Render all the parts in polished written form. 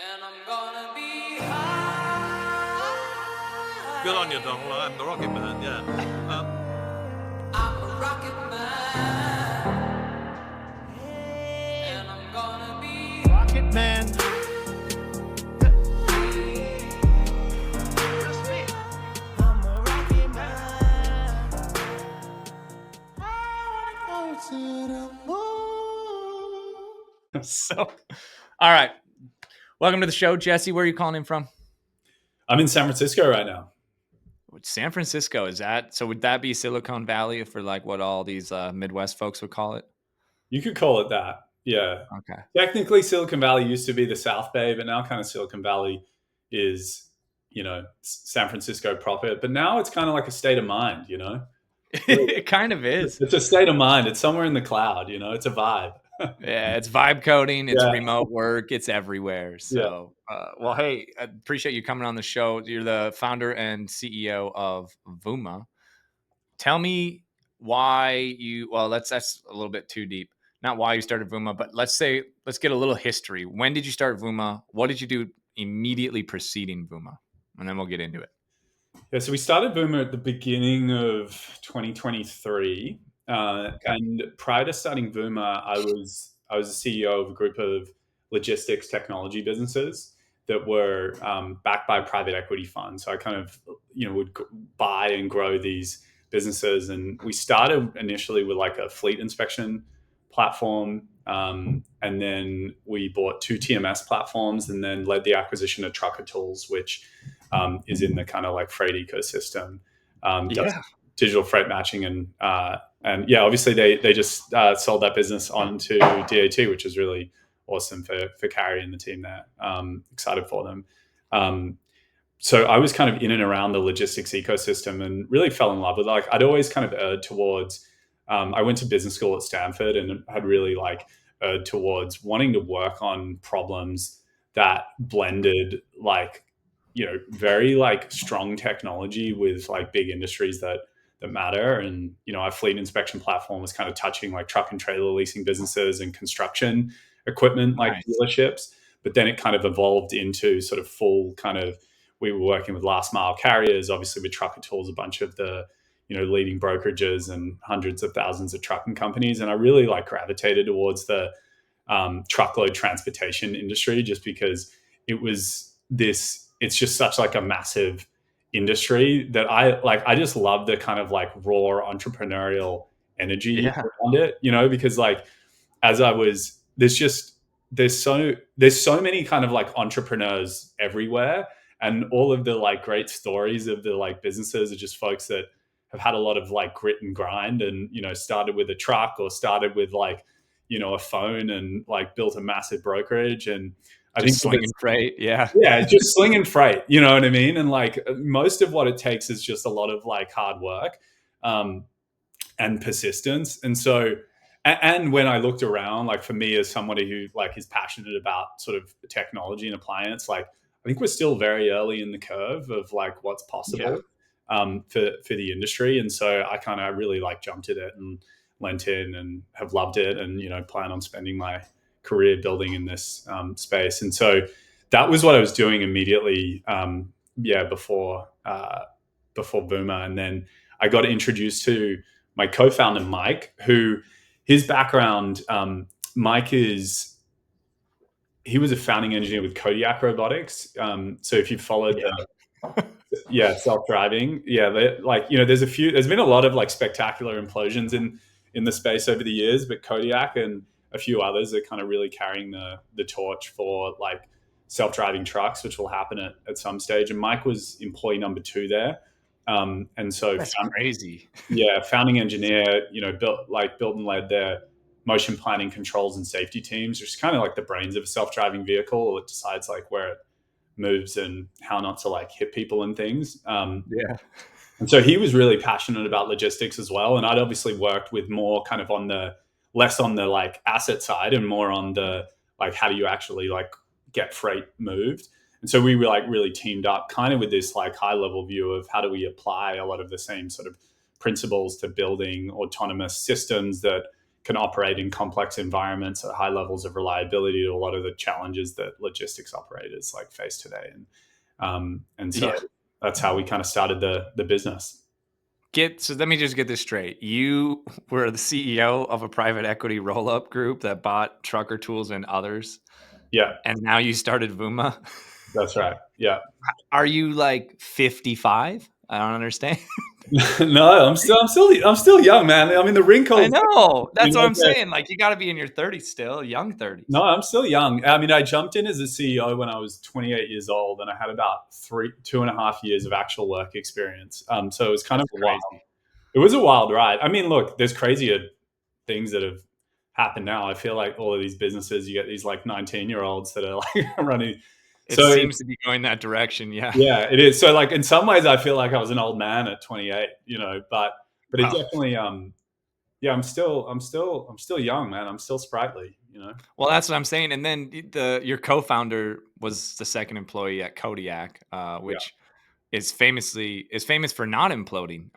And I'm gonna be high. Good on you, Donald. I'm the Rocket Man, yeah. I'm a rocket man. And I'm gonna be Rocket Man. I'm a rocket man. I wanna go to the moon. So, all right. Welcome to the show, Jesse. Where are you calling in from? I'm in San Francisco right now. San Francisco, is that? So would that be Silicon Valley for like what all these Midwest folks would call it? You could call it that. Yeah. Okay. Technically, Silicon Valley used to be the South Bay, but now kind of Silicon Valley is, San Francisco proper. But now it's kind of like a state of mind, It kind of is. It's a state of mind. It's somewhere in the cloud, it's a vibe. Yeah, it's vibe coding, it's Yeah. remote work, it's everywhere. So, well, hey, I appreciate you coming on the show. You're the founder and CEO of Vooma. Tell me why that's a little bit too deep. Not why you started Vooma, but let's get a little history. When did you start Vooma? What did you do immediately preceding Vooma? And then we'll get into it. Yeah, so we started Vooma at the beginning of 2023. And prior to starting Vooma, I was a CEO of a group of logistics technology businesses that were backed by private equity funds. So I kind of, would buy and grow these businesses. And we started initially with like a fleet inspection platform. And then we bought 2 TMS platforms and then led the acquisition of Truckload, which is in the kind of like freight ecosystem. Does digital freight matching and obviously they just sold that business on to DAT, which is really awesome for Carrie and the team there. Excited for them. So I was kind of in and around the logistics ecosystem and really fell in love with it. Like I'd always kind of erred towards, I went to business school at Stanford and had really like erred towards wanting to work on problems that blended like, very like strong technology with like big industries that matter. And, our fleet inspection platform was kind of touching like truck and trailer leasing businesses and construction equipment, like dealerships. But then it kind of evolved into sort of full kind of, we were working with last mile carriers, obviously with Truckload, a bunch of the, leading brokerages and hundreds of thousands of trucking companies. And I really like gravitated towards the truckload transportation industry just because it's just such like a massive industry that I just love the kind of like raw entrepreneurial energy around it, because like as I was, there's so many kind of like entrepreneurs everywhere, and all of the like great stories of the like businesses are just folks that have had a lot of like grit and grind and, started with a truck or started with like, a phone and like built a massive brokerage. And I think slinging freight. Yeah, just slinging freight. You know what I mean? And like most of what it takes is just a lot of like hard work and persistence. And so, and when I looked around, like for me as somebody who like is passionate about sort of technology and appliance, like I think we're still very early in the curve of like what's possible for the industry. And so I really like jumped at it and lent in and have loved it and, plan on spending my career building in this space. And so that was what I was doing immediately before Vooma. And then I got introduced to my co-founder Mike, who his background, Mike he was a founding engineer with Kodiak Robotics. So if you followed self-driving, there's been a lot of like spectacular implosions in the space over the years, but Kodiak and a few others are kind of really carrying the torch for like self-driving trucks, which will happen at some stage. And Mike was employee number 2 there. And so that's crazy. Yeah. Founding engineer, built and led their motion planning, controls and safety teams, which is kind of like the brains of a self-driving vehicle. It decides like where it moves and how not to like hit people and things. And so he was really passionate about logistics as well. And I'd obviously worked with more kind of less on the like asset side and more on the like how do you actually like get freight moved. And so we were like really teamed up kind of with this like high level view of how do we apply a lot of the same sort of principles to building autonomous systems that can operate in complex environments at high levels of reliability to a lot of the challenges that logistics operators like face today. And so that's how we kind of started the business. So let me just get this straight. You were the CEO of a private equity roll-up group that bought Trucker Tools and others, Yeah, and now you started Vooma. that's right. Yeah. Are you like 55? I don't understand. No, I'm still young, man. I mean, the I wrinkles. know. You That's what know, I'm saying. Like, you got to be in your 30s still, young 30s. no, I'm still young. I mean, I jumped in as a CEO when I was 28 years old, and I had about 2.5 years of actual work experience. So it was kind of a wild. Crazy. It was a wild ride. I mean, look, there's crazier things that have happened now. I feel like all of these businesses, you get these like 19-year-olds that are like running. It So seems to be going that direction. Yeah. yeah, it is. So like in some ways, I feel like I was an old man at 28. But it Wow. definitely yeah, I'm still young, man. I'm still sprightly. Well, that's what I'm saying. And then your co-founder was the second employee at Kodiak, Yeah. which is famous for not imploding.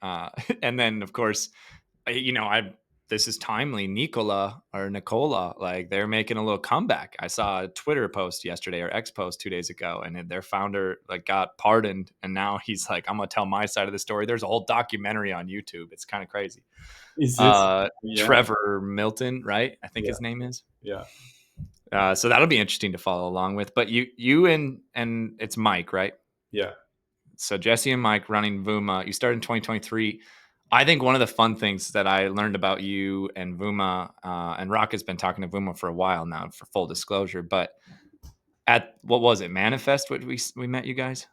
And then of course, this is timely. Nicola, like they're making a little comeback. I saw a Twitter post yesterday or X post 2 days ago, and their founder like got pardoned, and now he's like, I'm gonna tell my side of the story. There's a whole documentary on YouTube. It's kind of crazy. Is this? Yeah. Trevor Milton, right? I think Yeah. his name is. Yeah. So that'll be interesting to follow along with. But you and it's Mike, right? Yeah. So Jesse and Mike running Vooma. You started in 2023. I think one of the fun things that I learned about you and Vooma, and Rock has been talking to Vooma for a while now, for full disclosure. But at what was it, Manifest? What we met you guys?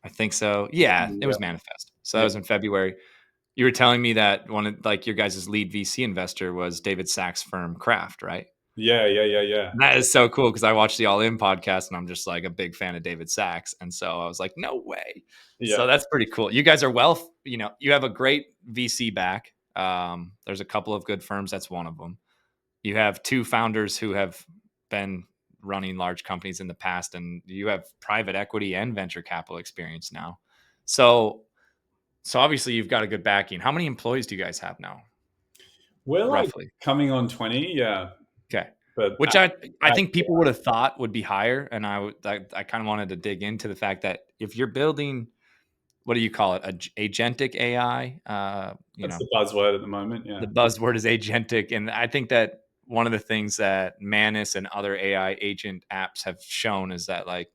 I think so. Yeah, it was Manifest. So that Yeah. was in February. You were telling me that one of like your guys' lead VC investor was David Sachs' firm Kraft, right? Yeah. And that is so cool because I watched the All In podcast and I'm just like a big fan of David Sachs. And so I was like, no way. Yeah. So that's pretty cool. You guys are you have a great VC back. There's a couple of good firms. That's one of them. You have two founders who have been running large companies in the past, and you have private equity and venture capital experience now. So obviously you've got a good backing. How many employees do you guys have now? We're like Roughly. coming on 20. Yeah. Okay. But Which I think people would have thought would be higher. And I kind of wanted to dig into the fact that if you're building, what do you call it? Agentic AI, that's the buzzword at the moment. Yeah. the buzzword is agentic. And I think that one of the things that Manus and other AI agent apps have shown is that like,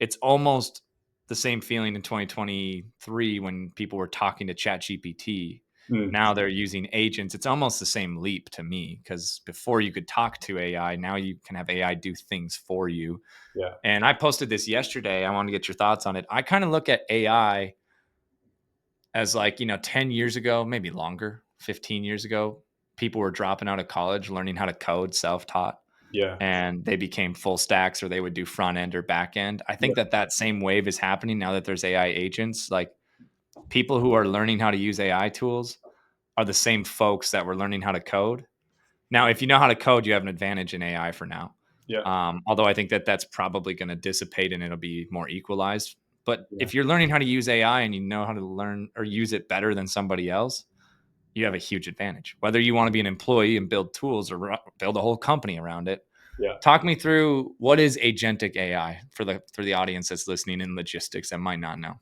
it's almost the same feeling in 2023 when people were talking to ChatGPT. Mm. Now they're using agents. It's almost the same leap to me because before you could talk to AI, now you can have AI do things for you. Yeah. And I posted this yesterday. I wanted to get your thoughts on it. I kind of look at AI as like, 10 years ago, maybe longer, 15 years ago, people were dropping out of college, learning how to code self-taught. Yeah. And they became full stacks, or they would do front end or back end. I think that same wave is happening now that there's AI agents. Like people who are learning how to use AI tools are the same folks that were learning how to code. Now, if you know how to code, you have an advantage in AI for now. Yeah. Although I think that that's probably going to dissipate and it'll be more equalized. But Yeah. if you're learning how to use AI and you know how to learn or use it better than somebody else, you have a huge advantage. Whether you want to be an employee and build tools or build a whole company around it. Yeah. Talk me through what is agentic AI for the audience that's listening in logistics that might not know.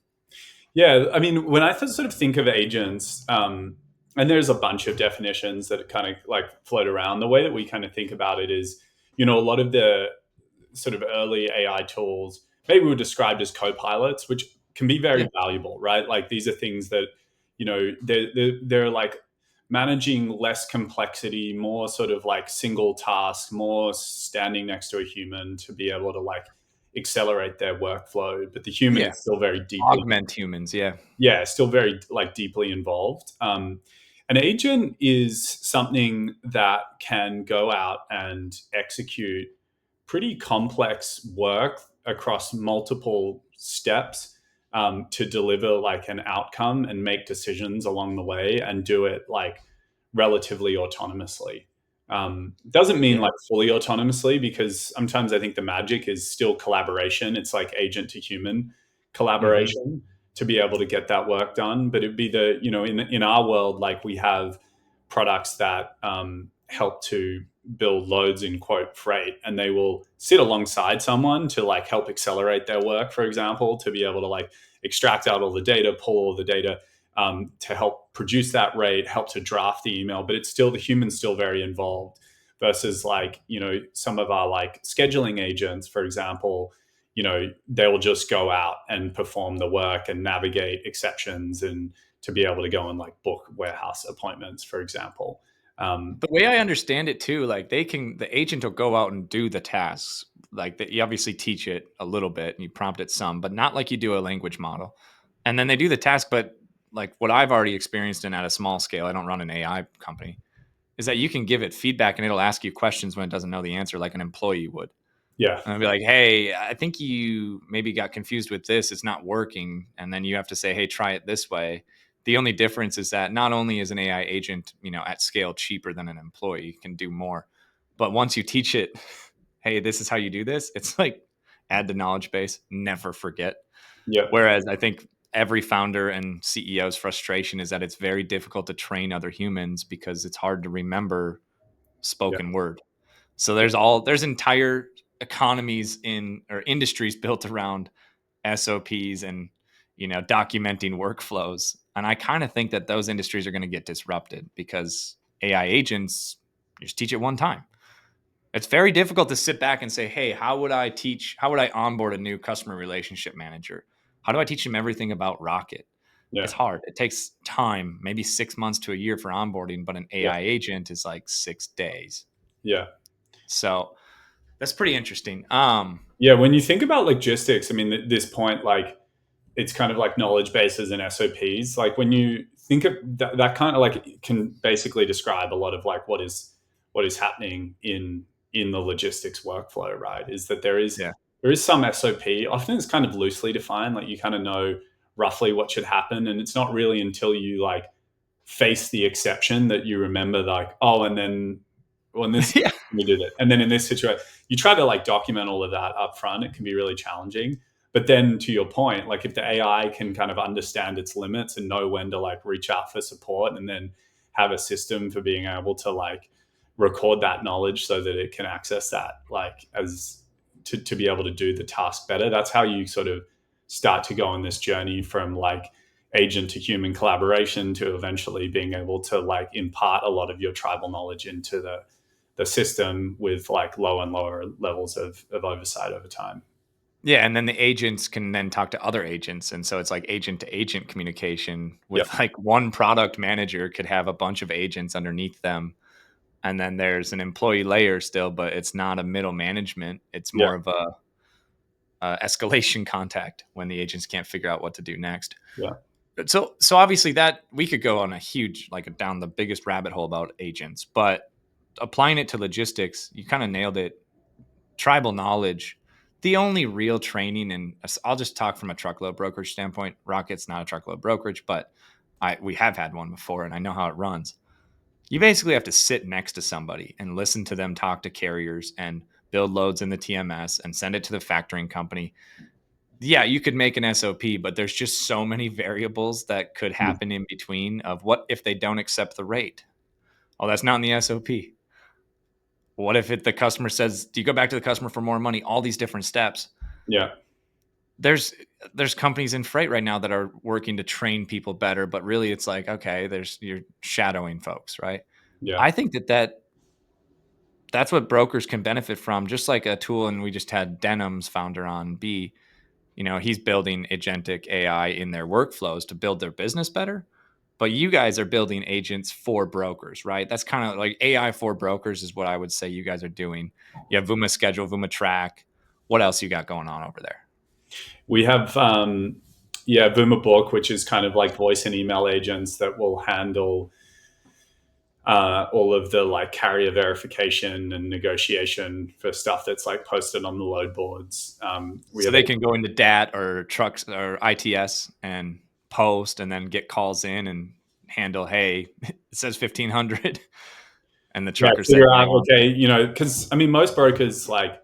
Yeah, I mean, when I sort of think of agents, and there's a bunch of definitions that kind of like float around. The way that we kind of think about it is, a lot of the sort of early AI tools maybe were described as co-pilots, which can be very valuable, right? Like these are things that, they're like managing less complexity, more sort of like single task, more standing next to a human to be able to like accelerate their workflow, but the human is still very deeply augment humans. still very like deeply involved. An agent is something that can go out and execute pretty complex work across multiple steps, to deliver like an outcome and make decisions along the way and do it like relatively autonomously. Doesn't mean like fully autonomously, because sometimes I think the magic is still collaboration. It's like agent to human collaboration to be able to get that work done. But it'd be in our world, like we have products that help to build loads in quote freight, and they will sit alongside someone to like help accelerate their work, for example, to be able to like extract out all the data, pull all the data, to help produce that rate, help to draft the email. But it's still, the human's still very involved, versus like, some of our like scheduling agents, for example, they will just go out and perform the work and navigate exceptions, and to be able to go and like book warehouse appointments, for example. The way I understand it too, like the agent will go out and do the tasks. Like you obviously teach it a little bit and you prompt it some, but not like you do a language model. And then they do the task. But like what I've already experienced and at a small scale, I don't run an AI company, is that you can give it feedback and it'll ask you questions when it doesn't know the answer, like an employee would. Yeah. And I'll be like, hey, I think you maybe got confused with this. It's not working. And then you have to say, hey, try it this way. The only difference is that not only is an AI agent, at scale cheaper than an employee, can do more, but once you teach it, hey, this is how you do this, it's like add the knowledge base, never forget. Yeah. Whereas I think every founder and CEO's frustration is that it's very difficult to train other humans because it's hard to remember spoken word. So there's entire economies or industries built around SOPs and documenting workflows. And I kind of think that those industries are going to get disrupted because AI agents, you just teach it one time. It's very difficult to sit back and say, hey, how would I onboard a new customer relationship manager? How do I teach them everything about Rocket? Yeah. It's hard. It takes time, maybe 6 months to a year for onboarding, but an AI agent is like 6 days. Yeah. So that's pretty interesting. Yeah. When you think about logistics, I mean, at this point, like it's kind of like knowledge bases and SOPs. Like when you think of that kind of like can basically describe a lot of like what is happening in the logistics workflow, right? Is that there is some SOP. Often it's kind of loosely defined. Like you kind of know roughly what should happen. And it's not really until you like face the exception that you remember like, oh, and then well, in this we did it. And then in this situation, you try to like document all of that up front. It can be really challenging. But then to your point, like if the AI can kind of understand its limits and know when to like reach out for support, and then have a system for being able to like record that knowledge so that it can access that like as to be able to do the task better. That's how you sort of start to go on this journey from like agent to human collaboration to eventually being able to like impart a lot of your tribal knowledge into the system with like lower and lower levels of oversight over time. Yeah, and then the agents can then talk to other agents, and so it's like agent to agent communication with like one product manager could have a bunch of agents underneath them, and then there's an employee layer still, but it's not a middle management. It's more of a escalation contact when the agents can't figure out what to do next. Yeah. So obviously that we could go on a huge down the biggest rabbit hole about agents, but applying it to logistics, you kind of nailed it. Tribal knowledge. The only real training, and I'll just talk from a truckload brokerage standpoint. Rocket's not a truckload brokerage, but we have had one before, and I know how it runs. You basically have to sit next to somebody and listen to them talk to carriers and build loads in the TMS and send it to the factoring company. Yeah, you could make an SOP, but there's just so many variables that could happen in between of what if they don't accept the rate? Oh, that's not in the SOP. What if the customer says, do you go back to the customer for more money? All these different steps. Yeah. There's companies in freight right now that are working to train people better, but really it's like, okay, you're shadowing folks, right? Yeah. I think that's what brokers can benefit from, just like a tool. And we just had Denim's founder on B. He's building agentic AI in their workflows to build their business better. But you guys are building agents for brokers, right? That's kind of like AI for brokers is what I would say you guys are doing. You have Vooma Schedule, Vooma Track. What else you got going on over there? We have, Vooma Book, which is kind of like voice and email agents that will handle all of the like carrier verification and negotiation for stuff that's like posted on the load boards. So they can go into DAT or trucks or ITS and post and then get calls in and handle, hey, it says 1,500. And the trucker said, okay, because I mean, most brokers, like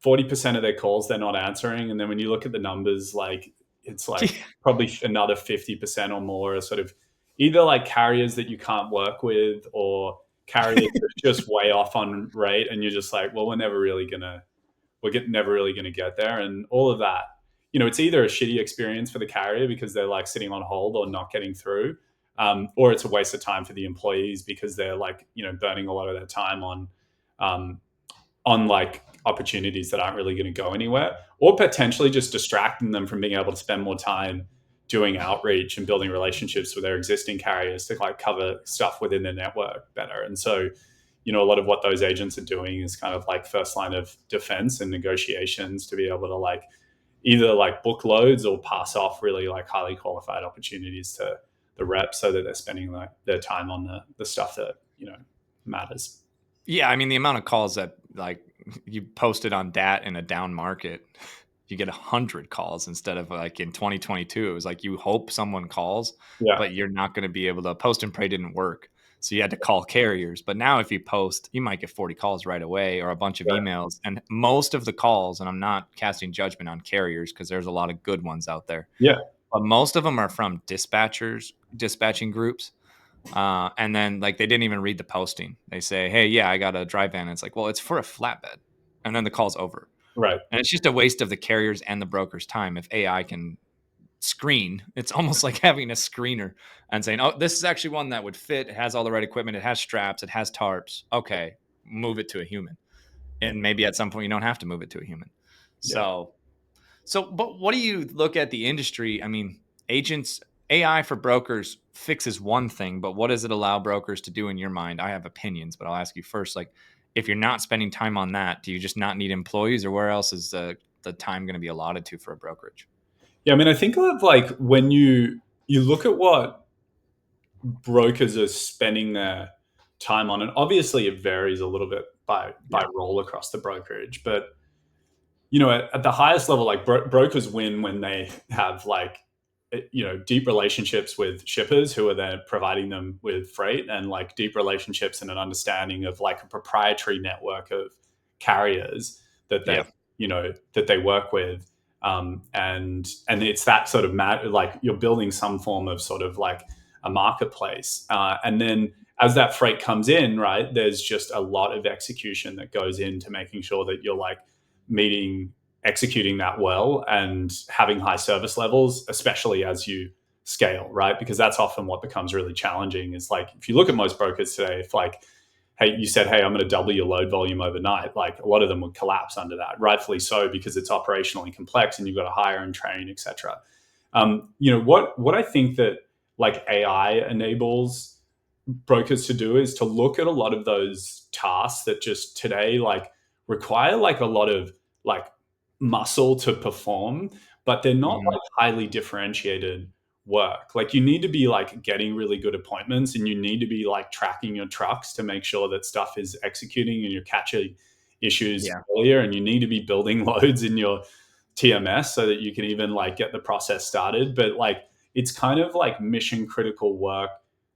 40% of their calls, they're not answering. And then when you look at the numbers, like it's like probably another 50% or more are sort of either like carriers that you can't work with, or carriers are just way off on rate, and you're just like, well, we're never really gonna get there, and all of that. It's either a shitty experience for the carrier because they're like sitting on hold or not getting through, or it's a waste of time for the employees because they're like burning a lot of their time on like opportunities that aren't really going to go anywhere, or potentially just distracting them from being able to spend more time doing outreach and building relationships with their existing carriers to like cover stuff within their network better. And so, a lot of what those agents are doing is kind of like first line of defense and negotiations to be able to like either like book loads or pass off really like highly qualified opportunities to the reps so that they're spending like their time on the stuff that, matters. Yeah, I mean, the amount of calls that like you posted on DAT in a down market, you get 100 calls instead of like in 2022. It was like you hope someone calls, but you're not going to be able to. Post and pray didn't work, so you had to call carriers. But now if you post, you might get 40 calls right away or a bunch of emails. And most of the calls, and I'm not casting judgment on carriers because there's a lot of good ones out there. Yeah. But most of them are from dispatching groups. And then like they didn't even read the posting. They say, hey, yeah, I got a dry van. It's like, well, it's for a flatbed. And then the call's over. Right. And it's just a waste of the carriers and the broker's time. If AI can screen, it's almost like having a screener and saying, oh, this is actually one that would fit. It has all the right equipment. It has straps. It has tarps. Okay, move it to a human. And maybe at some point you don't have to move it to a human. So, but what do you look at the industry? I mean, AI for brokers fixes one thing, but what does it allow brokers to do in your mind? I have opinions, but I'll ask you first, like, if you're not spending time on that, do you just not need employees, or where else is the time going to be allotted to for a brokerage? Yeah, I mean, I think of like when you look at what brokers are spending their time on, and obviously it varies a little bit by role across the brokerage, but at the highest level, like brokers win when they have like deep relationships with shippers who are then providing them with freight, and like deep relationships and an understanding of like a proprietary network of carriers that they that they work with, and it's that sort of like you're building some form of sort of like a marketplace, and then as that freight comes in, right, there's just a lot of execution that goes into making sure that you're like executing that well and having high service levels, especially as you scale, right? Because that's often what becomes really challenging is like, if you look at most brokers today, if like, hey, you said, hey, I'm going to double your load volume overnight, like a lot of them would collapse under that, rightfully so, because it's operationally complex and you've got to hire and train, et cetera. What I think that like AI enables brokers to do is to look at a lot of those tasks that just today like require like a lot of like muscle to perform, but they're not like highly differentiated work. Like you need to be like getting really good appointments, and you need to be like tracking your trucks to make sure that stuff is executing and you're catching issues earlier, and you need to be building loads in your TMS so that you can even like get the process started. But like it's kind of like mission critical work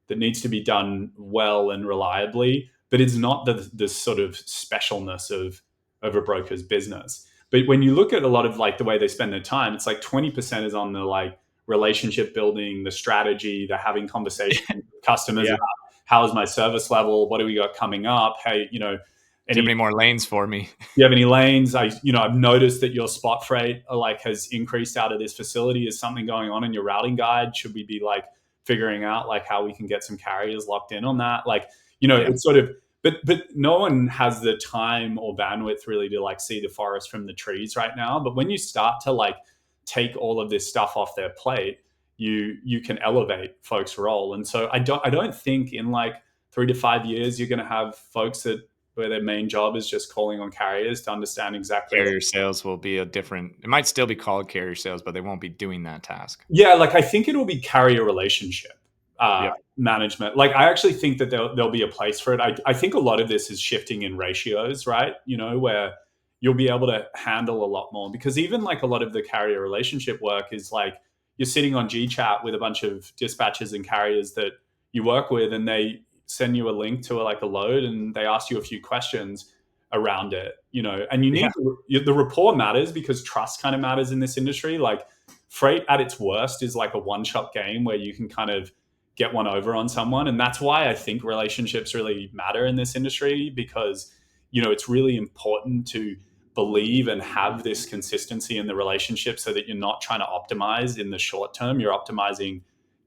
that needs to be done well and reliably, but it's not the sort of specialness of a broker's business. But when you look at a lot of like the way they spend their time, it's like 20% is on the like relationship building, the strategy, the having conversations with customers about how is my service level, what do we got coming up? Hey, do you have any more lanes for me? Do you have any lanes? I've noticed that your spot freight like has increased out of this facility. Is something going on in your routing guide? Should we be like figuring out like how we can get some carriers locked in on that? Like, it's sort of, but no one has the time or bandwidth really to like see the forest from the trees right now. But when you start to like take all of this stuff off their plate, you can elevate folks' role. And so I don't think in like 3 to 5 years you're going to have folks where their main job is just calling on carriers to understand exactly. Carrier sales will be it might still be called carrier sales, but they won't be doing that task. Yeah, like I think it'll be carrier relationship management. Like I actually think that there'll be a place for it. I think a lot of this is shifting in ratios, right? Where you'll be able to handle a lot more, because even like a lot of the carrier relationship work is like you're sitting on GChat with a bunch of dispatchers and carriers that you work with, and they send you a link to like a load and they ask you a few questions around it, and you need the rapport matters, because trust kind of matters in this industry. Like freight at its worst is like a one-shot game where you can kind of get one over on someone. And that's why I think relationships really matter in this industry, because, it's really important to believe and have this consistency in the relationship so that you're not trying to optimize in the short term. You're optimizing,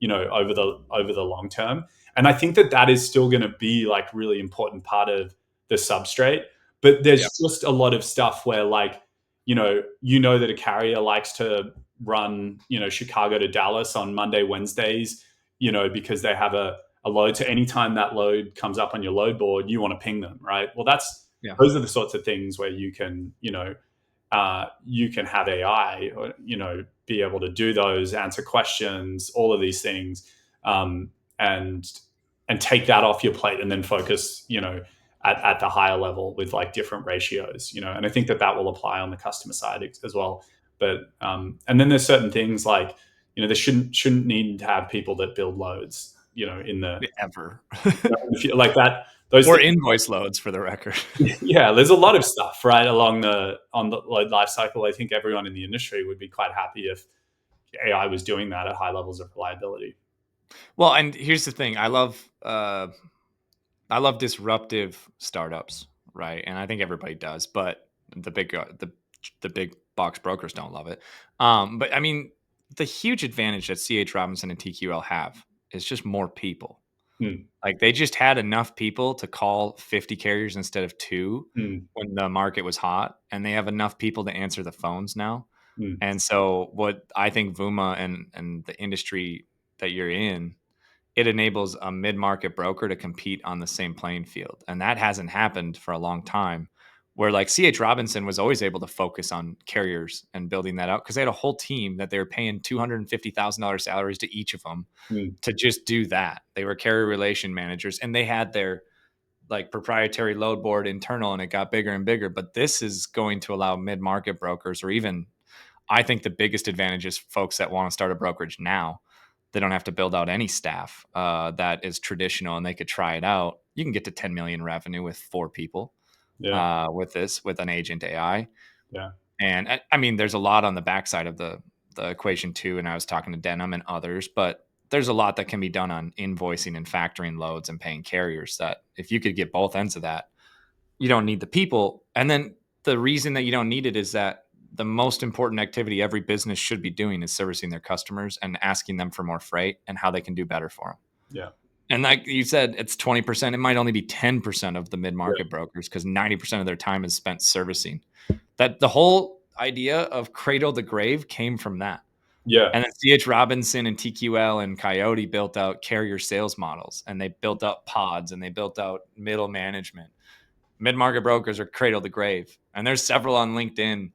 over the long term. And I think that is still going to be like really important part of the substrate. But there's just a lot of stuff where like, that a carrier likes to run, Chicago to Dallas on Monday, Wednesdays, because they have a load. So anytime that load comes up on your load board, you want to ping them, right? Well, those are the sorts of things where you can, you can have AI, be able to do those, answer questions, all of these things, and take that off your plate and then focus, at the higher level with like different ratios, and I think that will apply on the customer side as well. But and then there's certain things like, there shouldn't need to have people that build loads, in the ever like that. Those or things, invoice loads for the record. yeah, there's a lot of stuff right on the load life cycle. I think everyone in the industry would be quite happy if AI was doing that at high levels of reliability. Well, and here's the thing: I love disruptive startups, right? And I think everybody does, but the big box brokers don't love it. But I mean, the huge advantage that CH Robinson and TQL have is just more people. Like they just had enough people to call 50 carriers instead of 2 when the market was hot, and they have enough people to answer the phones now. And so what I think Vooma and the industry that you're in, it enables a mid-market broker to compete on the same playing field. And that hasn't happened for a long time, where like CH Robinson was always able to focus on carriers and building that out because they had a whole team that they were paying $250,000 salaries to each of them to just do that. They were carrier relation managers, and they had their like proprietary load board internal, and it got bigger and bigger. But this is going to allow mid-market brokers, or even I think the biggest advantage is folks that want to start a brokerage now. They don't have to build out any staff that is traditional, and they could try it out. You can get to 10 million revenue with 4 people with an agent AI. Yeah. And I mean, there's a lot on the backside of the equation too. And I was talking to Denham and others, but there's a lot that can be done on invoicing and factoring loads and paying carriers that if you could get both ends of that, you don't need the people. And then the reason that you don't need it is that the most important activity every business should be doing is servicing their customers and asking them for more freight and how they can do better for them. Yeah. And like you said, it's 20%. It might only be 10% of the mid-market brokers because 90% of their time is spent servicing. That the whole idea of cradle to grave came from that. Yeah. And then CH Robinson and TQL and Coyote built out carrier sales models, and they built out pods, and they built out middle management. Mid-market brokers are cradle to grave. And there's several on LinkedIn.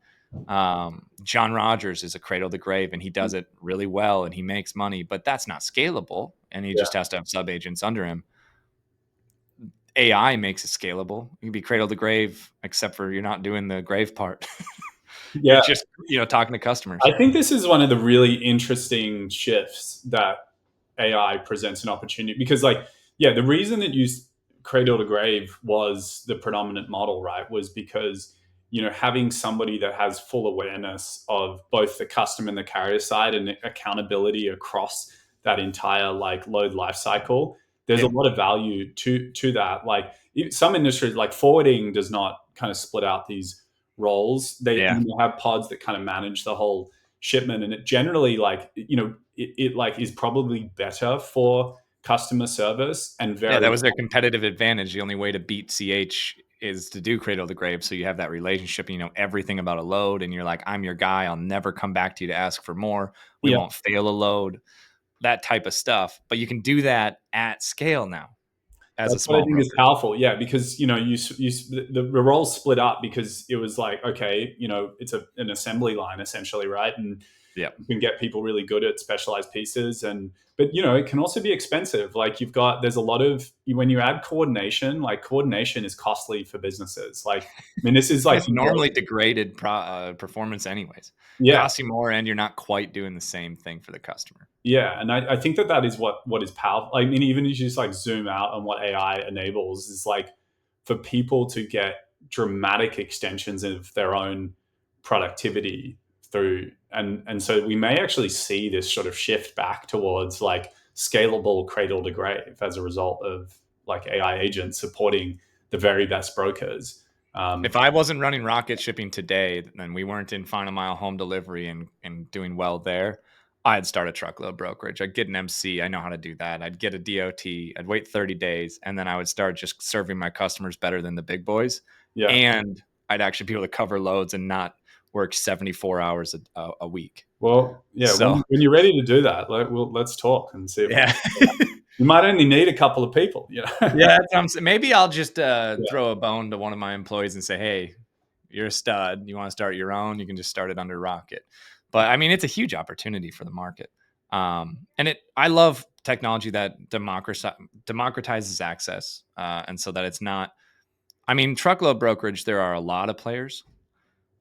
John Rogers is a cradle to grave, and he does it really well, and he makes money, but that's not scalable. And he just has to have sub agents under him. AI makes it scalable. You can be cradle to grave, except for you're not doing the grave part. Yeah. It's just, talking to customers. I think this is one of the really interesting shifts that AI presents an opportunity, because the reason that you cradle to grave was the predominant model, right? Was because, having somebody that has full awareness of both the customer and the carrier side and accountability across that entire load life cycle, there's a lot of value to that. Like some industries, like forwarding, does not kind of split out these roles. They have pods that kind of manage the whole shipment, and it generally it is probably better for customer service and very that was their competitive advantage. The only way to beat CH is to do cradle to grave, so you have that relationship, you know everything about a load, and you're like, I'm your guy, I'll never come back to you to ask for more, we won't fail a load, that type of stuff. But you can do that at scale now as a small what I think broker. is powerful. Yeah, because the roles split up because it was like, okay, it's an assembly line essentially, right? And you can get people really good at specialized pieces, but it can also be expensive. Like there's a lot of, when you add coordination, coordination is costly for businesses. This is it's normally degraded performance anyways. Costs you more, and you're not quite doing the same thing for the customer. Yeah, and I think that is what is powerful. I mean, even if you just zoom out on what AI enables, is for people to get dramatic extensions of their own productivity through, and so we may actually see this sort of shift back towards scalable cradle to grave as a result of like AI agents supporting the very best brokers. If I wasn't running rocket shipping today and we weren't in final mile home delivery and doing well there, I'd start a truckload brokerage. I'd get an MC. I know how to do that. I'd get a DOT. I'd wait 30 days and then I would start just serving my customers better than the big boys. Yeah. And I'd actually be able to cover loads and not work 74 hours a week. Well, yeah. So- when you're ready to do that, let's talk and see. Yeah. You might only need a couple of people. You know? Yeah. Maybe I'll just throw a bone to one of my employees and say, hey, you're a stud. You want to start your own? You can just start it under Rocket. But I mean, it's a huge opportunity for the market. And I love technology that democratizes access. And so that it's not, I mean, truckload brokerage, there are a lot of players.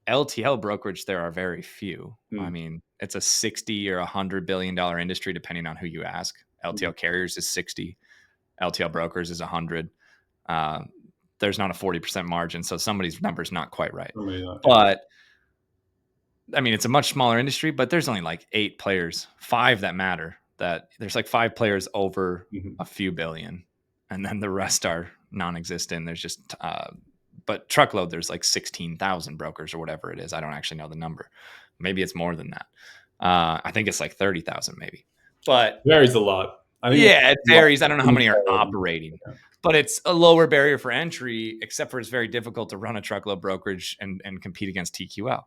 LTL brokerage, there are very few. I mean, it's a 60 or $100 billion industry, depending on who you ask. LTL carriers is 60. LTL brokers is 100. There's not a 40% margin. So somebody's number is not quite right. But I mean, it's a much smaller industry, but there's only like 8 players, 5 that matter. That there's like 5 players over a few billion. And then the rest are non-existent. There's just, but truckload, there's like 16,000 brokers or whatever it is. I don't actually know the number. Maybe it's more than that. I think it's like 30,000 maybe. But it varies a lot. It varies. I don't know how many are operating, but it's a lower barrier for entry, except for it's very difficult to run a truckload brokerage and compete against TQL.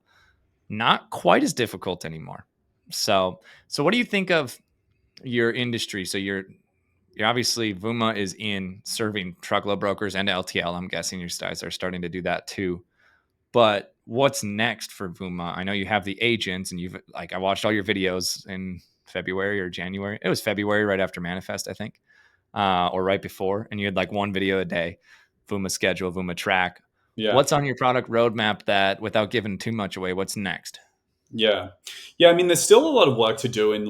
Not quite as difficult anymore. So what do you think of your industry? So you're obviously Vooma is in serving truckload brokers and LTL. I'm guessing your guys are starting to do that too. But what's next for Vooma? I know you have the agents, and I watched all your videos in February or January. It was February, right after Manifest, I think, or right before. And you had like one video a day, Vooma schedule, Vooma track. Yeah. What's on your product roadmap that, without giving too much away, what's next? Yeah. I mean, there's still a lot of work to do in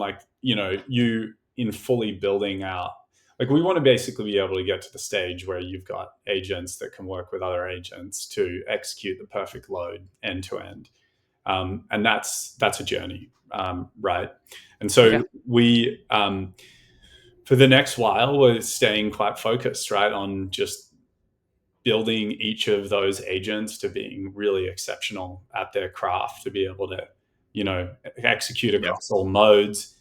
fully building out. Like, we want to basically be able to get to the stage where you've got agents that can work with other agents to execute the perfect load end to end. And that's a journey, right? And so we, for the next while, we're staying quite focused, right, on just building each of those agents to being really exceptional at their craft, to be able to, execute across all modes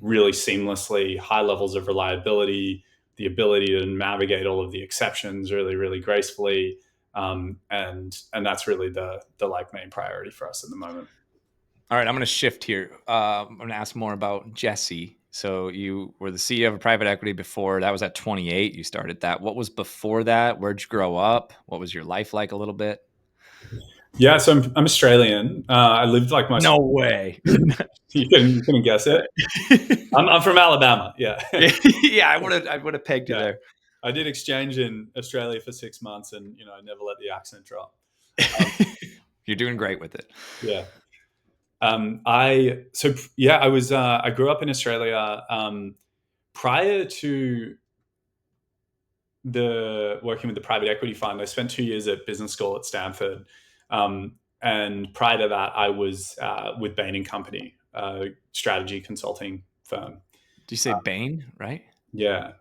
really seamlessly, high levels of reliability, the ability to navigate all of the exceptions really, really gracefully. And that's really the main priority for us at the moment. All right, I'm going to shift here. I'm going to ask more about Jesse. So you were the CEO of a private equity before. That was at 28. You started that. What was before that? Where'd you grow up? What was your life like a little bit? Yeah, so I'm Australian. I lived like most. No way. You couldn't guess it. I'm from Alabama. Yeah. Yeah, I would have pegged you there. I did exchange in Australia for 6 months, and I never let the accent drop. You're doing great with it. Yeah. I grew up in Australia. Prior to working with the private equity fund, I spent 2 years at business school at Stanford. And prior to that, I was with Bain & Company, strategy consulting firm. Do you say Bain, right? Yeah.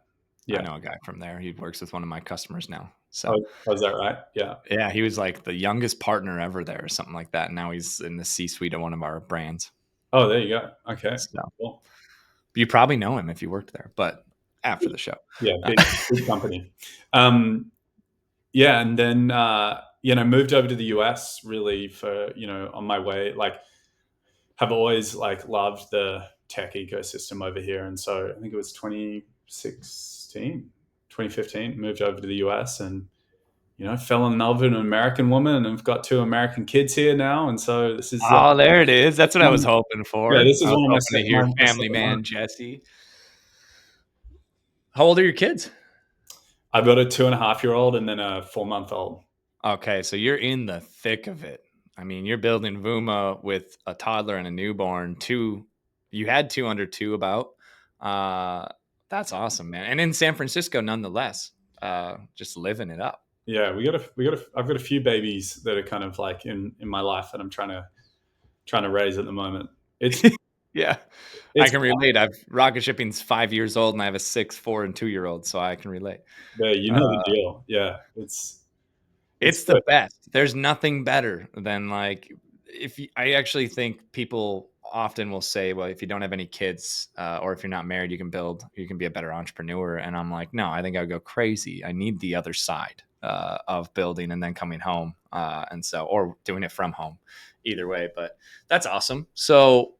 I know a guy from there. He works with one of my customers now. So, is that right? Yeah. Yeah, he was like the youngest partner ever there or something like that. And now he's in the C-suite of one of our brands. Oh, there you go. Okay. So, cool. You probably know him if you worked there, but after the show. Yeah, big company. And then moved over to the US really for, on my way, have always loved the tech ecosystem over here. And so I think it was 2015, moved over to the US and, fell in love with an American woman, and I've got 2 American kids here now. And so this is... there it is. That's what I was hoping for. Yeah, this is one of my to hear family man, Jesse. How old are your kids? I've got a 2.5-year-old and then a 4-month-old. Okay, so you're in the thick of it. I mean, you're building Vooma with a toddler and a newborn. You had 2 under 2 about. That's awesome, man. And in San Francisco, nonetheless, just living it up. Yeah, I've got a few babies that are kind of in my life that I'm trying to raise at the moment. It's Yeah, I It's can relate. I've rocket shipping's 5 years old, and I have a 6, 4, and 2-year-old, so I can relate. there, you know the deal. Yeah, it's It's the good. best. There's nothing better than like if you, I actually think people often will say, well, if you don't have any kids or if you're not married, you can be a better entrepreneur. And I'm like, no, I think I would go crazy. I need the other side of building and then coming home. Or doing it from home, either way. But that's awesome. So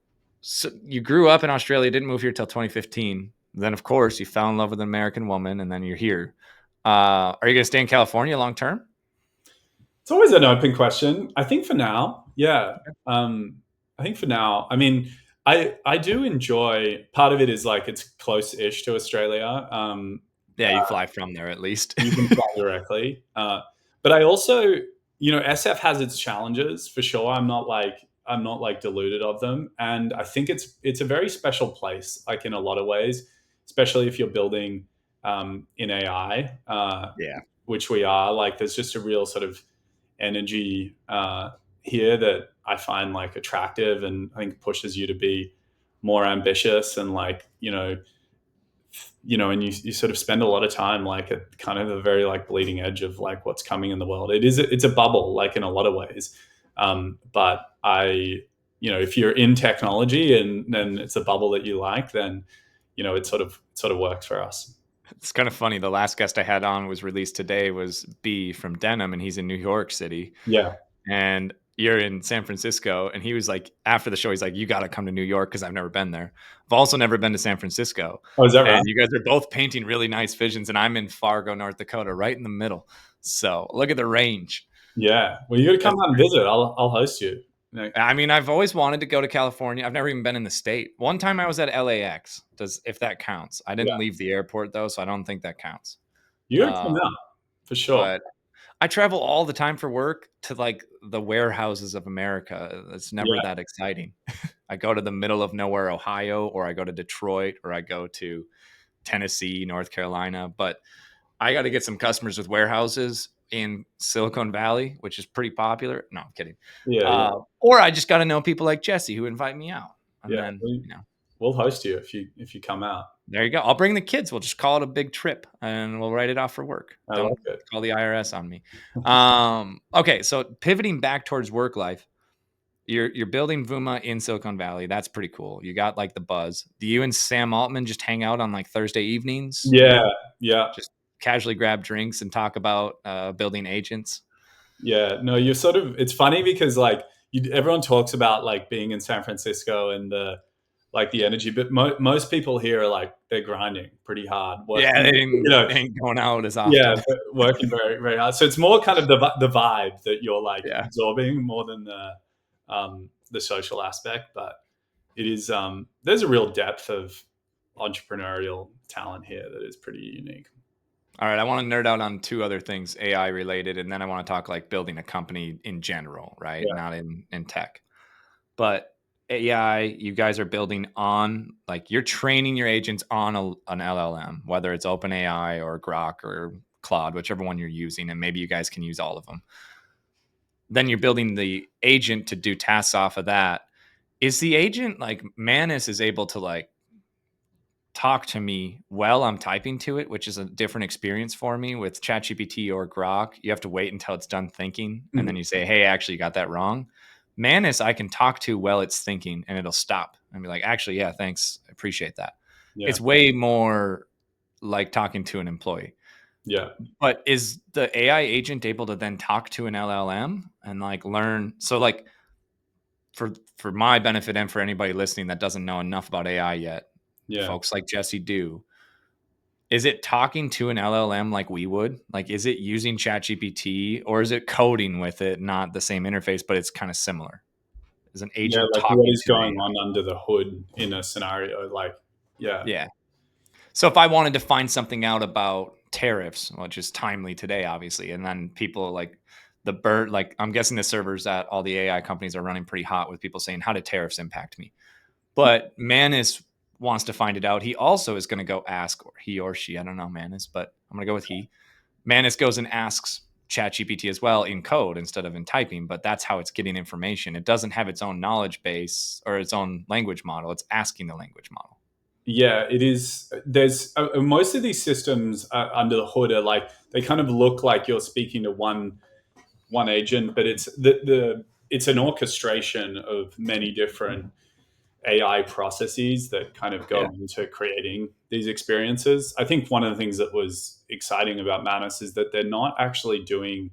you grew up in Australia, didn't move here till 2015. Then, of course, you fell in love with an American woman and then you're here. Are you going to stay in California long term? It's always an open question. I think for now, yeah. I think for now, I mean, I do enjoy. Part of it is like it's close-ish to Australia. Yeah, you fly from there at least. You can fly directly, but I also, SF has its challenges for sure. I'm not like deluded of them, and I think it's a very special place, like in a lot of ways, especially if you're building in AI, Yeah. which we are. Like, there's just a real sort of energy here that I find like attractive, and I think pushes you to be more ambitious and like and you sort of spend a lot of time like at kind of the very like bleeding edge of like what's coming in the world. It's a bubble like in a lot of ways, but if you're in technology and then it's a bubble that you like, then it sort of works for us. It's kind of funny. The last guest I had on was released today was B from Denim, and he's in New York City. Yeah. And you're in San Francisco. And he was like, after the show, he's like, you got to come to New York because I've never been there. I've also never been to San Francisco. Oh, is that right? And you guys are both painting really nice visions. And I'm in Fargo, North Dakota, right in the middle. So look at the range. Yeah. Well, you got to come out and visit. I'll host you. I mean, I've always wanted to go to California. I've never even been in the state. One time I was at LAX. If that counts. I didn't leave the airport though, so I don't think that counts. You got to come out for sure. But I travel all the time for work to like the warehouses of America. It's never that exciting. I go to the middle of nowhere, Ohio, or I go to Detroit, or I go to Tennessee, North Carolina. But I got to get some customers with warehouses in Silicon Valley, which is pretty popular. No, I'm kidding. Yeah. Or I just got to know people like Jesse who invite me out. And then, we'll host you if you come out. there you go. I'll bring the kids. We'll just call it a big trip and we'll write it off for work. I Don't like it. call the IRS on me. Okay, so pivoting back towards work life, you're building Vooma in Silicon Valley. That's pretty cool. You got like the buzz. Do you and Sam Altman just hang out on like Thursday evenings? Yeah. Just casually grab drinks and talk about building agents? Yeah. No, you're sort of. It's funny because like everyone talks about like being in San Francisco and the energy, but most people here are like they're grinding pretty hard. They ain't going out as often. Yeah, working very very hard. So it's more kind of the vibe that you're like absorbing more than the social aspect. But it is there's a real depth of entrepreneurial talent here that is pretty unique. All right, I want to nerd out on two other things AI related, and then I want to talk like building a company in general, right? Yeah. Not in tech. But AI, you guys are building on, like you're training your agents on an LLM, whether it's OpenAI or Grok or Claude, whichever one you're using, and maybe you guys can use all of them. Then you're building the agent to do tasks off of that. Is the agent like Manus is able to like talk to me while I'm typing to it, which is a different experience for me with ChatGPT or Grok? You have to wait until it's done thinking, and then you say, hey, actually, you got that wrong. Manus, I can talk to while it's thinking, and it'll stop and be like, actually, yeah, thanks. I appreciate that. Yeah. It's way more like talking to an employee. Yeah. But is the AI agent able to then talk to an LLM and like learn? So like for my benefit and for anybody listening that doesn't know enough about AI yet, folks like Jesse do. Is it talking to an LLM like we would? Like, is it using ChatGPT or is it coding with it? Not the same interface, but it's kind of similar. Is an agent like talking what is to going on under the hood in a scenario? Like, yeah. So if I wanted to find something out about tariffs, which is timely today, obviously, and then people like I'm guessing the servers at all the AI companies are running pretty hot with people saying, how did tariffs impact me? But Manus wants to find it out. He also is going to go ask, or he or she, I don't know, Manus, but I'm going to go with he. Manus goes and asks ChatGPT as well in code instead of in typing, but that's how it's getting information. It doesn't have its own knowledge base or its own language model. It's asking the language model. Yeah, it is. There's most of these systems under the hood are like, they kind of look like you're speaking to one agent, but it's an orchestration of many different AI processes that kind of go Yeah. into creating these experiences. I think one of the things that was exciting about Manus is that they're not actually doing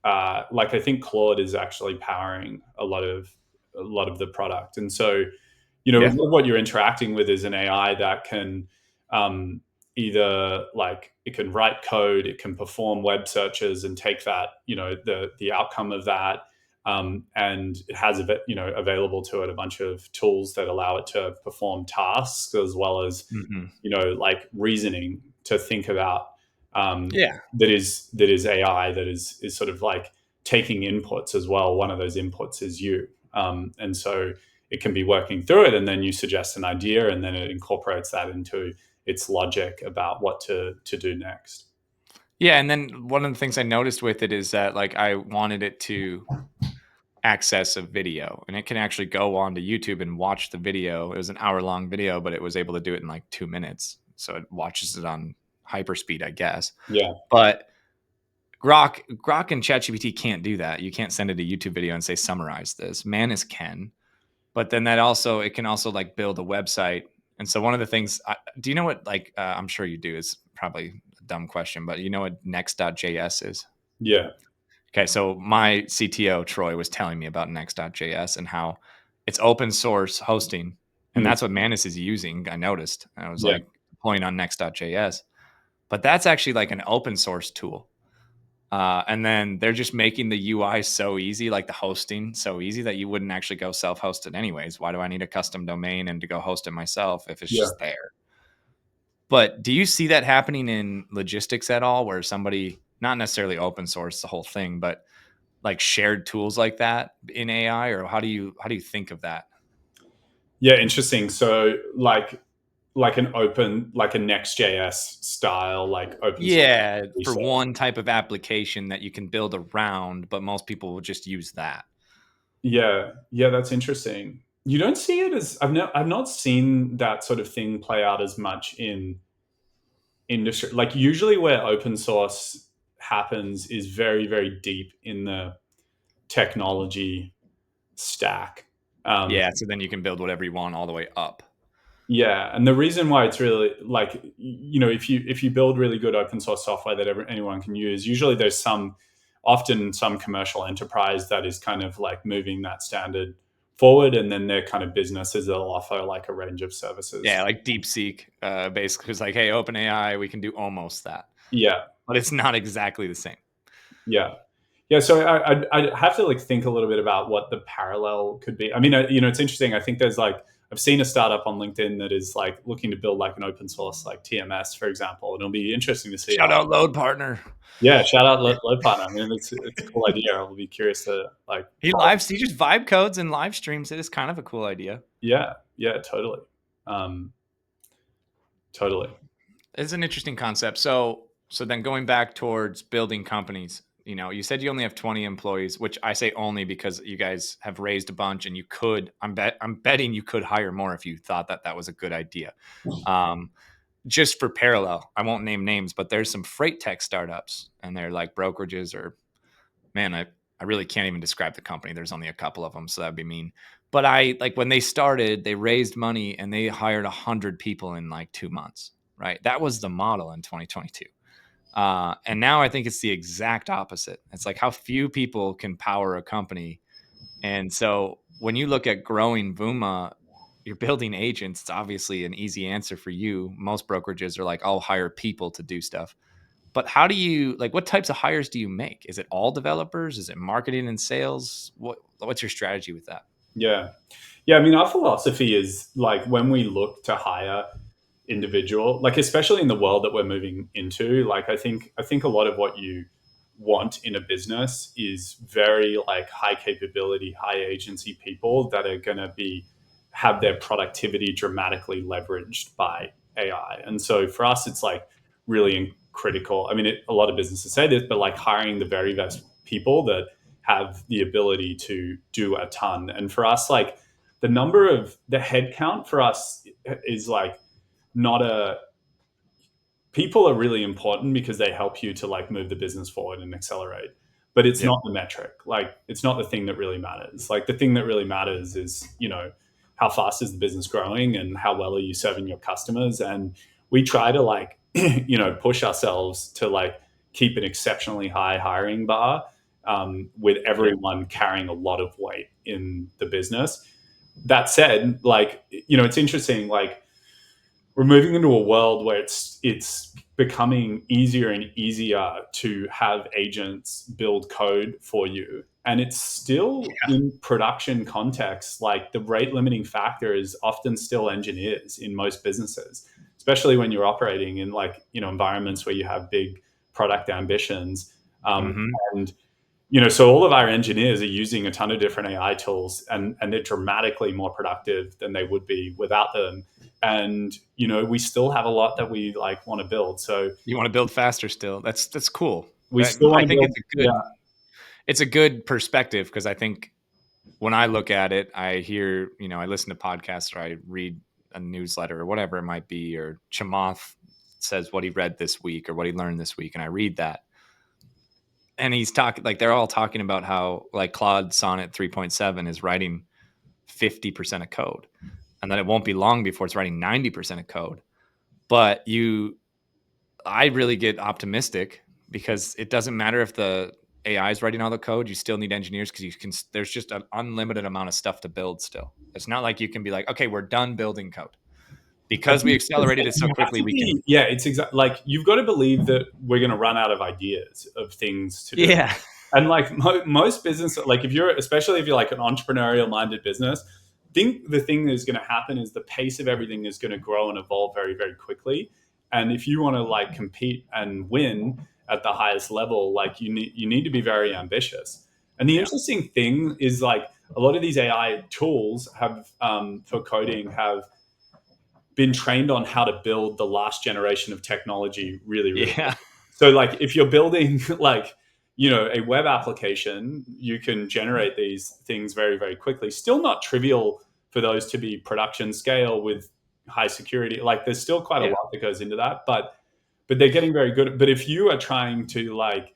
like, I think Claude is actually powering a lot of the product, and so Yeah. what you're interacting with is an AI that can either, like, it can write code, it can perform web searches and take that, the outcome of that, and it has available to it a bunch of tools that allow it to perform tasks, as well as Hmm. like reasoning to think about, Yeah. that is AI, that is sort of like taking inputs as well. One of those inputs is you, and so it can be working through it, and then you suggest an idea, and then it incorporates that into its logic about what to do next. Yeah. And then one of the things I noticed with it is that like I wanted it to access a video and it can actually go onto YouTube and watch the video. It was an hour-long video, but it was able to do it in like 2 minutes. So it watches it on hyperspeed, I guess. Yeah, But Grok and ChatGPT can't do that. You can't send it a YouTube video and say summarize this. Manus can, but then it can also like build a website. And so one of the things, do you know what like I'm sure you do, is probably a dumb question, but you know what next.js is? yeah, Okay, so my CTO Troy was telling me about next.js and how it's open source hosting, and mm, that's what Manus is using. I noticed. I was yeah, like deploying on next.js, but that's actually like an open source tool. And then they're just making the UI so easy, like the hosting so easy, that you wouldn't actually go self-host it anyways. Why do I need a custom domain and to go host it myself if it's yeah. just there? But do you see that happening in logistics at all, where somebody not necessarily open source the whole thing, but like shared tools like that in AI, or how do you think of that? Yeah, interesting. So, like an open, like a Next.js style, like open source Yeah, for resource. one type of application that you can build around, but most people will just use that. Yeah, yeah, that's interesting. You don't see it as, I've not seen that sort of thing play out as much in industry. Like, usually where open source happens is very, very deep in the technology stack. Um, Yeah, so then you can build whatever you want all the way up. yeah, and the reason why it's really, like, if you build really good open source software that anyone can use, usually there's often some commercial enterprise that is kind of like moving that standard forward, and then their kind of businesses that'll offer like a range of Yeah, services. like DeepSeek, basically is like, hey, OpenAI, we can do almost that, Yeah, but it's not exactly the same. yeah. Yeah, so I have to like think a little bit about what the parallel could be. I mean, it's interesting. I think there's like, I've seen a startup on LinkedIn that is like looking to build like an open source like TMS, for example, and it'll be interesting to see Shout how. out Load Partner. Yeah, shout out Load Partner. I mean, it's a cool idea. I'll be curious to like follow. He just vibe codes and live streams. It is kind of a cool idea. Yeah, yeah, totally, um, totally. It's an interesting concept. So then going back towards building companies, you said you only have 20 employees, which I say only because you guys have raised a bunch and you could, I'm betting you could hire more if you thought that that was a good idea. Um, just for parallel, I won't name names, but there's some freight tech startups and they're like brokerages or, man, I really can't even describe the company. There's only a couple of them, so that'd be mean. But I like when they started, they raised money and they hired 100 people in like 2 months, right? That was the model in 2022. And now I think it's the exact opposite. It's like how few people can power a company. And so when you look at growing Vooma, you're building agents. It's obviously an easy answer for you. Most brokerages are like, I'll hire people to do stuff. But how do you like what types of hires do you make? Is it all developers? Is it marketing and sales? What's your strategy with that? Yeah, yeah. I mean, our philosophy is like, when we look to hire individual, like especially in the world that we're moving into, like I think a lot of what you want in a business is very like high capability, high agency people that are going to be have their productivity dramatically leveraged by AI. And so for us, it's like really critical. I mean, a lot of businesses say this, but like hiring the very best people that have the ability to do a ton. And for us, like the headcount for us is like not a, people are really important because they help you to like move the business forward and accelerate, but it's not the metric. Like it's not the thing that really matters. Like the thing that really matters is, how fast is the business growing and how well are you serving your customers. And we try to like push ourselves to like keep an exceptionally high hiring bar, with everyone carrying a lot of weight in the business. That said, like it's interesting, like we're moving into a world where it's becoming easier and easier to have agents build code for you. And it's still in production context, like the rate limiting factor is often still engineers in most businesses, especially when you're operating in like, environments where you have big product ambitions. And so all of our engineers are using a ton of different AI tools, and they're dramatically more productive than they would be without them. And we still have a lot that we like want to build. So you want to build faster still. That's cool. we still want I to think build. it's a good perspective, because I think when I look at it, I hear, I listen to podcasts, or I read a newsletter or whatever it might be, or Chamath says what he read this week or what he learned this week, and I read that. And he's talking, like they're all talking about how like Claude Sonnet 3.7 is writing 50% of code, and then it won't be long before it's writing 90% of code. But I really get optimistic, because it doesn't matter if the AI is writing all the code. You still need engineers, because there's just an unlimited amount of stuff to build still. It's not like you can be like, okay, we're done building code. Because we accelerated it so quickly, we can. Yeah, it's exactly like you've got to believe that we're going to run out of ideas of things to do. Yeah. And like most business, like especially if you're like an entrepreneurial minded business, think the thing that's going to happen is the pace of everything is going to grow and evolve very, very quickly. And if you want to like compete and win at the highest level, like you need to be very ambitious. And the interesting thing is like a lot of these AI tools have, for coding, have been trained on how to build the last generation of technology really, really Yeah. So like if you're building like, a web application, you can generate these things very, very quickly. Still not trivial for those to be production scale with high security. Like there's still quite a lot that goes into that, but they're getting very good. But if you are trying to like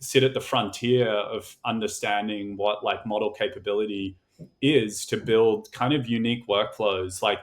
sit at the frontier of understanding what like model capability is to build kind of unique workflows, like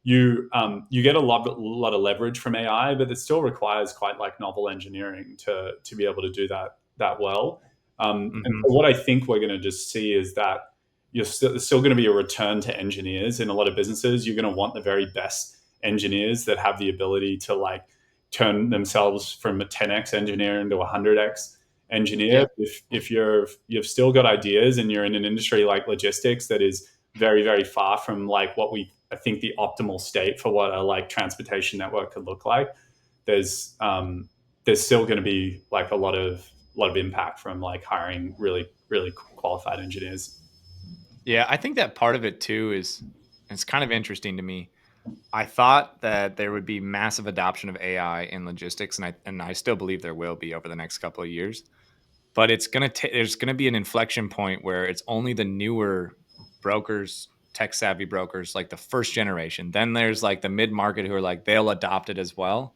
you get a lot of leverage from AI, but it still requires quite like novel engineering to be able to do that well. And so what I think we're going to just see is that there's still going to be a return to engineers in a lot of businesses. You're going to want the very best engineers that have the ability to like turn themselves from a 10x engineer into a 100x engineer. If you've still got ideas and you're in an industry like logistics that is very, very far from like what I think the optimal state for what a like transportation network could look like, there's still going to be like a lot of impact from like hiring really, really qualified engineers. Yeah, I think that part of it too is, it's kind of interesting to me. I thought that there would be massive adoption of AI in logistics, and I still believe there will be over the next couple of years. But there's gonna be an inflection point where it's only the newer brokers, tech savvy brokers, like the first generation. Then there's like the mid market who are like, they'll adopt it as well.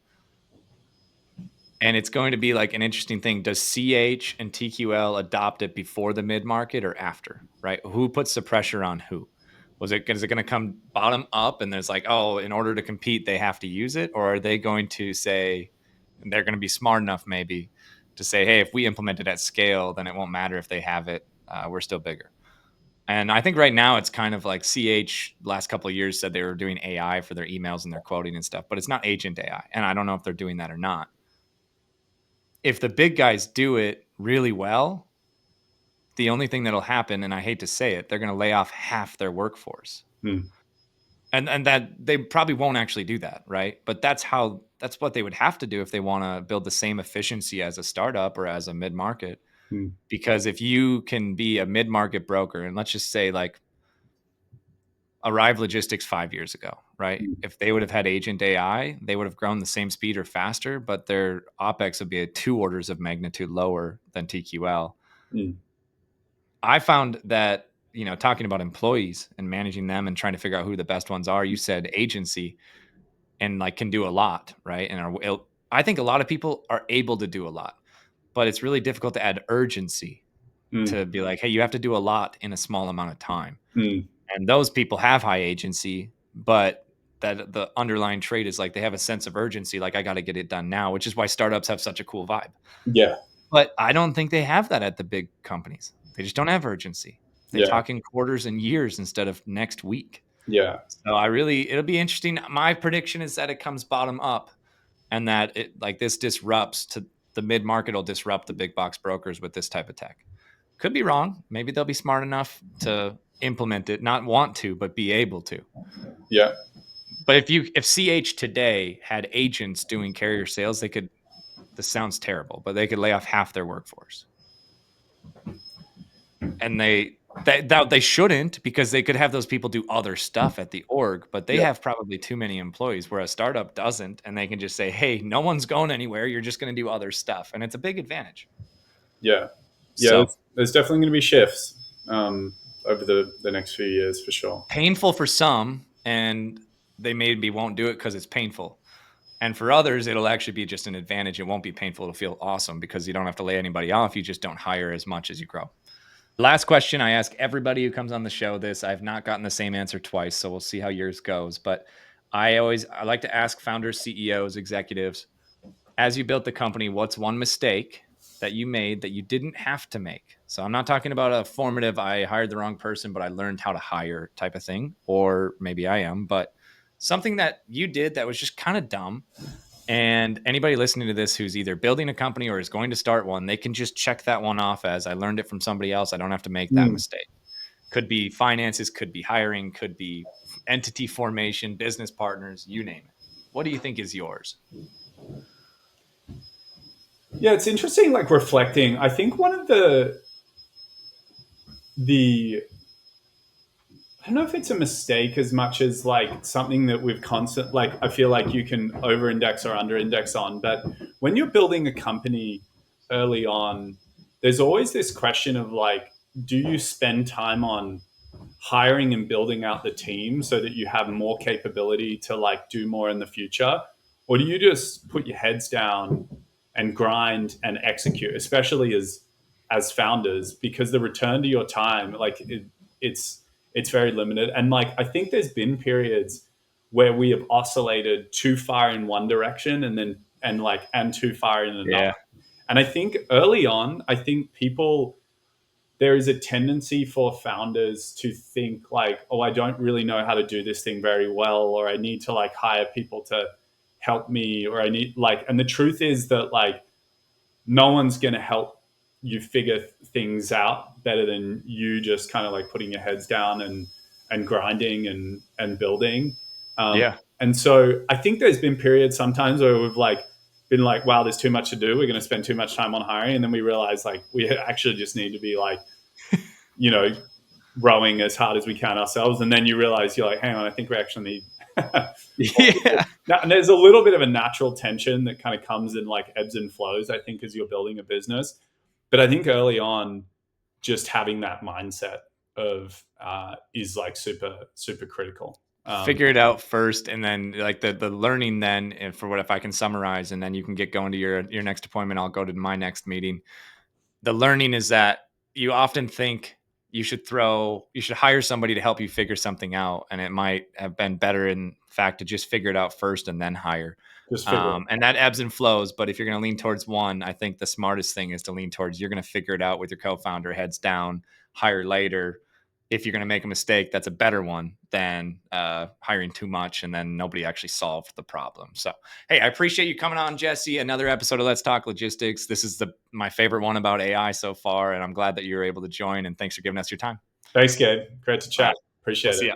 And it's going to be like an interesting thing. Does CH and TQL adopt it before the mid market or after? Right? Who puts the pressure on who? Is it going to come bottom up, and there's like, oh, in order to compete, they have to use it? Or are they going to say, and they're going to be smart enough maybe to say, hey, if we implement it at scale, then it won't matter if they have it. We're still bigger. And I think right now it's kind of like CH last couple of years said they were doing AI for their emails and their quoting and stuff, but it's not agent AI. And I don't know if they're doing that or not. If the big guys do it really well, the only thing that'll happen, and I hate to say it, they're going to lay off half their workforce. And that they probably won't actually do that, right? But that's what they would have to do if they want to build the same efficiency as a startup or as a mid-market. Because if you can be a mid-market broker, and let's just say like Arrive Logistics 5 years ago, right? If they would have had agent AI, they would have grown the same speed or faster, but their OpEx would be 2 orders of magnitude lower than TQL. I found that, talking about employees and managing them and trying to figure out who the best ones are, you said agency and like can do a lot, right? And I think a lot of people are able to do a lot, but it's really difficult to add urgency to be like, hey, you have to do a lot in a small amount of time. And those people have high agency, but that the underlying trait is like they have a sense of urgency, like I got to get it done now, which is why startups have such a cool vibe. Yeah. But I don't think they have that at the big companies. They just don't have urgency. They talk in quarters and years instead of next week. Yeah. So it'll be interesting. My prediction is that it comes bottom up and that this disrupts to the mid-market will disrupt the big box brokers with this type of tech. Could be wrong. Maybe they'll be smart enough to implement it, not want to, but be able to. Yeah. But if CH today had agents doing carrier sales, this sounds terrible, but they could lay off half their workforce. And they shouldn't, because they could have those people do other stuff at the org, but they have probably too many employees where a startup doesn't, and they can just say, hey, no one's going anywhere. You're just going to do other stuff. And it's a big advantage. Yeah. So, there's definitely going to be shifts over the next few years for sure. Painful for some, and they maybe won't do it because it's painful. And for others, it'll actually be just an advantage. It won't be painful. It'll feel awesome because you don't have to lay anybody off. You just don't hire as much as you grow. Last question. I ask everybody who comes on the show this. I've not gotten the same answer twice, so we'll see how yours goes. But I like to ask founders, CEOs, executives, as you built the company, what's one mistake that you made that you didn't have to make? So I'm not talking about a formative, I hired the wrong person, but I learned how to hire type of thing, or maybe I am, but something that you did that was just kind of dumb. And anybody listening to this who's either building a company or is going to start one, they can just check that one off as I learned it from somebody else. I don't have to make that mistake. Could be finances, could be hiring, could be entity formation, business partners, you name it. What do you think is yours? Yeah, it's interesting, like reflecting. I think one of the I don't know if it's a mistake as much as like something that we've I feel like you can over index or under index on. But when you're building a company early on, there's always this question of like, do you spend time on hiring and building out the team so that you have more capability to like do more in the future? Or do you just put your heads down and grind and execute, especially as founders, because the return to your time, like it's very limited. And like, I think there's been periods where we have oscillated too far in one direction and too far in another. Yeah. And I think early on, there is a tendency for founders to think like, oh, I don't really know how to do this thing very well, or I need to like hire people to help me, or I need like, and the truth is that like, no one's going to help you figure things out better than you just kind of like putting your heads down and grinding and building. And so I think there's been periods sometimes where we've like been like, wow, there's too much to do. We're going to spend too much time on hiring. And then we realize like, we actually just need to be like, rowing as hard as we can ourselves. And then you realize you're like, hang on, I think we actually need. Now, and there's a little bit of a natural tension that kind of comes in like ebbs and flows, I think, as you're building a business. But I think early on, just having that mindset of is like super, super critical. Figure it out first, and then like the learning then, and for what if I can summarize, and then you can get going to your next appointment. I'll go to my next meeting. The learning is that you often think you should hire somebody to help you figure something out, and it might have been better in fact to just figure it out first and then hire. And that ebbs and flows, but if you're going to lean towards one, I think the smartest thing is to lean towards you're going to figure it out with your co-founder, heads down, hire later. If you're going to make a mistake, that's a better one than hiring too much and then nobody actually solved the problem. So, hey, I appreciate you coming on, Jesse. Another episode of Let's Talk Logistics. This is my favorite one about AI so far, and I'm glad that you were able to join, and thanks for giving us your time. Thanks, Gabe. Great to chat. Right. Appreciate it. See ya.